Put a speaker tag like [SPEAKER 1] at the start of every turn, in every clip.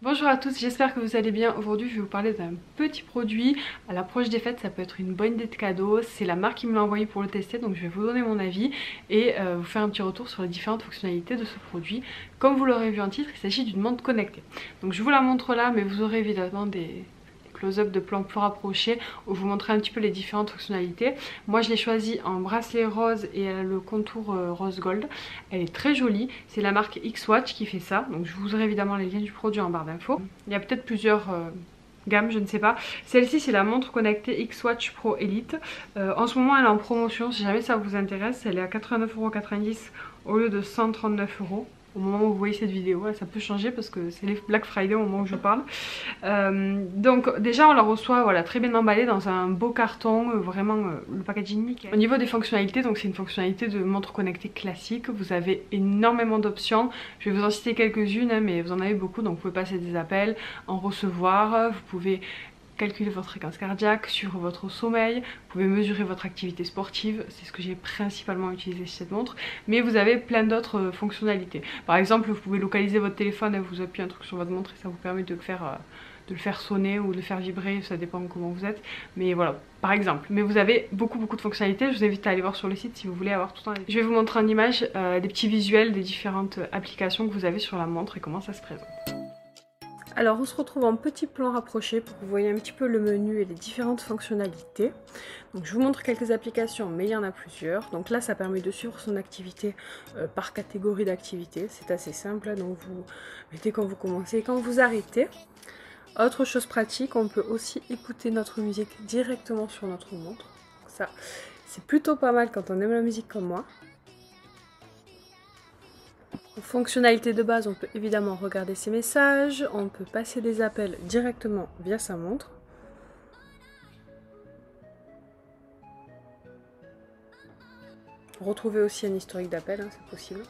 [SPEAKER 1] Bonjour à tous, j'espère que vous allez bien. Aujourd'hui je vais vous parler d'un petit produit. À l'approche des fêtes, ça peut être une bonne idée de cadeau. C'est la marque qui me l'a envoyé pour le tester, donc je vais vous donner mon avis et vous faire un petit retour sur les différentes fonctionnalités de ce produit. Comme vous l'aurez vu en titre, il s'agit d'une montre connectée. Donc je vous la montre là, mais vous aurez évidemment des close-up de plans plus rapprochés où je vous montrerai un petit peu les différentes fonctionnalités. Moi je l'ai choisi en bracelet rose et elle a le contour rose gold. Elle est très jolie, c'est la marque X-Watch qui fait ça, donc je vous aurai évidemment les liens du produit en barre d'infos. Il y a peut-être plusieurs gammes, je ne sais pas. Celle-ci c'est la montre connectée X-Watch Pro Elite. En ce moment elle est en promotion, si jamais ça vous intéresse, elle est à 89,90 € au lieu de 139 € au moment où vous voyez cette vidéo. Ça peut changer parce que c'est les Black Friday au moment où je parle. Donc déjà on la reçoit voilà, très bien emballée dans un beau carton, vraiment le packaging nickel. Au niveau des fonctionnalités, donc c'est une fonctionnalité de montre connectée classique. Vous avez énormément d'options, je vais vous en citer quelques-unes mais vous en avez beaucoup, donc vous pouvez passer des appels, en recevoir, vous pouvez calculer votre fréquence cardiaque, suivre votre sommeil, vous pouvez mesurer votre activité sportive, c'est ce que j'ai principalement utilisé sur cette montre, mais vous avez plein d'autres fonctionnalités. Par exemple, vous pouvez localiser votre téléphone et vous appuyez un truc sur votre montre et ça vous permet de le faire sonner ou de le faire vibrer, ça dépend comment vous êtes, mais voilà, par exemple. Mais vous avez beaucoup de fonctionnalités, je vous invite à aller voir sur le site si vous voulez avoir tout en détail. Je vais vous montrer en image des petits visuels des différentes applications que vous avez sur la montre et comment ça se présente. Alors on se retrouve en petit plan rapproché pour que vous voyez un petit peu le menu et les différentes fonctionnalités. Donc je vous montre quelques applications, mais il y en a plusieurs. Donc là ça permet de suivre son activité par catégorie d'activité. C'est assez simple, donc vous mettez quand vous commencez et quand vous arrêtez. Autre chose pratique, on peut aussi écouter notre musique directement sur notre montre. Ça c'est plutôt pas mal quand on aime la musique comme moi. En fonctionnalité de base, on peut évidemment regarder ses messages, on peut passer des appels directement via sa montre. Retrouver aussi un historique d'appels, c'est possible.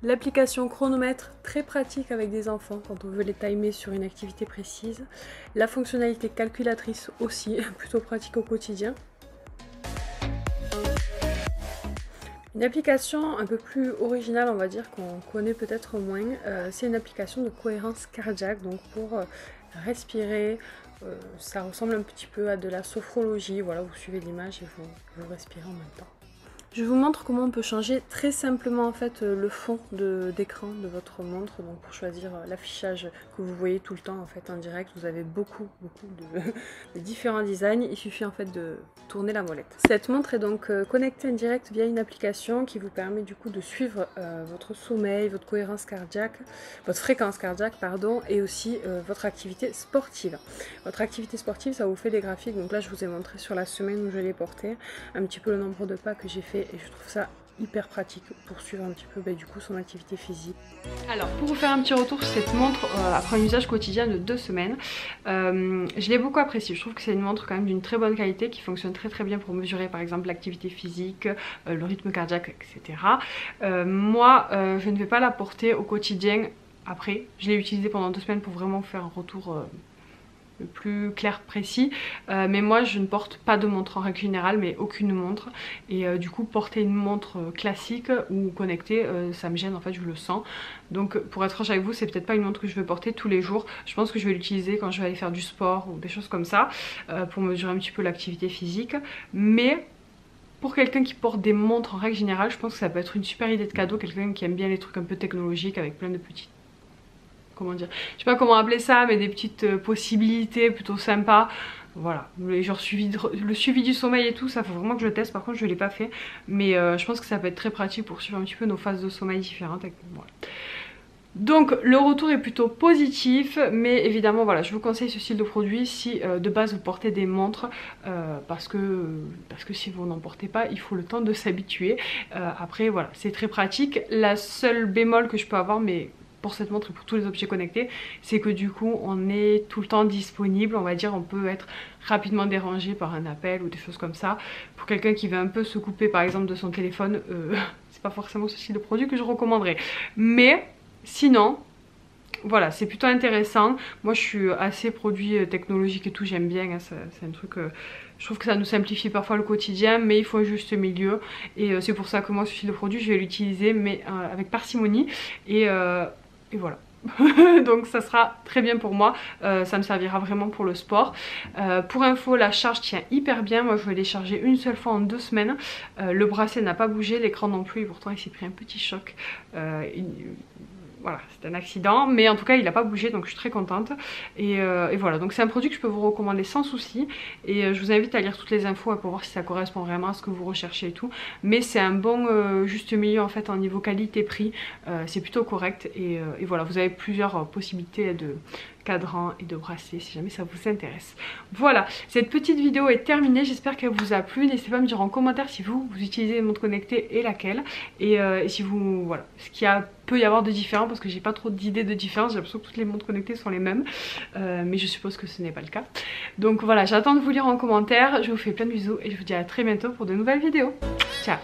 [SPEAKER 1] L'application chronomètre, très pratique avec des enfants quand on veut les timer sur une activité précise. La fonctionnalité calculatrice aussi, plutôt pratique au quotidien. Une application un peu plus originale, on va dire, qu'on connaît peut-être moins, c'est une application de cohérence cardiaque, donc pour respirer. Ça ressemble un petit peu à de la sophrologie, voilà, vous suivez l'image et vous respirez en même temps. Je vous montre comment on peut changer très simplement en fait le fond d'écran de votre montre. Donc pour choisir l'affichage que vous voyez tout le temps en fait en direct, vous avez beaucoup de différents designs. Il suffit en fait de tourner la molette. Cette montre est donc connectée en direct via une application qui vous permet du coup de suivre votre sommeil, votre cohérence cardiaque, votre fréquence cardiaque pardon, et aussi votre activité sportive. Votre activité sportive, ça vous fait des graphiques. Donc là je vous ai montré sur la semaine où je l'ai porté un petit peu le nombre de pas que j'ai fait. Et je trouve ça hyper pratique pour suivre un petit peu du coup son activité physique. Alors pour vous faire un petit retour sur cette montre après un usage quotidien de 2 semaines, je l'ai beaucoup appréciée. Je trouve que c'est une montre quand même d'une très bonne qualité qui fonctionne très bien pour mesurer par exemple l'activité physique, le rythme cardiaque, etc. Moi je ne vais pas la porter au quotidien après. Je l'ai utilisée pendant 2 semaines pour vraiment faire un retour le plus clair, précis, mais moi je ne porte pas de montre en règle générale, mais aucune montre, et du coup porter une montre classique ou connectée, ça me gêne en fait, je le sens. Donc pour être franche avec vous, c'est peut-être pas une montre que je vais porter tous les jours. Je pense que je vais l'utiliser quand je vais aller faire du sport ou des choses comme ça, pour mesurer un petit peu l'activité physique, mais pour quelqu'un qui porte des montres en règle générale, je pense que ça peut être une super idée de cadeau, quelqu'un qui aime bien les trucs un peu technologiques avec plein de petites, comment dire, je sais pas comment appeler ça, mais des petites possibilités plutôt sympas. Voilà, genre le suivi du sommeil et tout, ça faut vraiment que je le teste. Par contre je l'ai pas fait, mais je pense que ça peut être très pratique pour suivre un petit peu nos phases de sommeil différentes. Voilà. Donc le retour est plutôt positif, mais évidemment voilà, je vous conseille ce style de produit si de base vous portez des montres, parce que si vous n'en portez pas, il faut le temps de s'habituer. Après voilà, c'est très pratique. La seule bémol que je peux avoir, mais pour cette montre et pour tous les objets connectés, c'est que du coup on est tout le temps disponible, on va dire, on peut être rapidement dérangé par un appel ou des choses comme ça. Pour quelqu'un qui veut un peu se couper par exemple de son téléphone, c'est pas forcément ce style de produit que je recommanderais. Mais sinon, voilà, c'est plutôt intéressant. Moi je suis assez produit technologique et tout, j'aime bien, hein, c'est un truc... je trouve que ça nous simplifie parfois le quotidien, mais il faut un juste milieu. Et c'est pour ça que moi ce style de produit, je vais l'utiliser, mais avec parcimonie. Et voilà. Donc ça sera très bien pour moi, ça me servira vraiment pour le sport. Pour info, la charge tient hyper bien. Moi je vais les charger une seule fois en 2 semaines. Le bracelet n'a pas bougé, l'écran non plus, et pourtant il s'est pris un petit choc. Voilà, c'est un accident, mais en tout cas il n'a pas bougé, donc je suis très contente. Et voilà, donc c'est un produit que je peux vous recommander sans souci. Et je vous invite à lire toutes les infos pour voir si ça correspond vraiment à ce que vous recherchez et tout. Mais c'est un bon juste milieu en fait en niveau qualité-prix, c'est plutôt correct. Et voilà, vous avez plusieurs possibilités de cadran et de bracelet si jamais ça vous intéresse. Voilà, cette petite vidéo est terminée, j'espère qu'elle vous a plu. N'hésitez pas à me dire en commentaire si vous utilisez les montres connectées et laquelle, et si vous, voilà, ce qu'il peut y avoir de différent, parce que j'ai pas trop d'idées de différence, j'ai l'impression que toutes les montres connectées sont les mêmes, mais je suppose que ce n'est pas le cas. Donc voilà, j'attends de vous lire en commentaire, je vous fais plein de bisous et je vous dis à très bientôt pour de nouvelles vidéos. Ciao.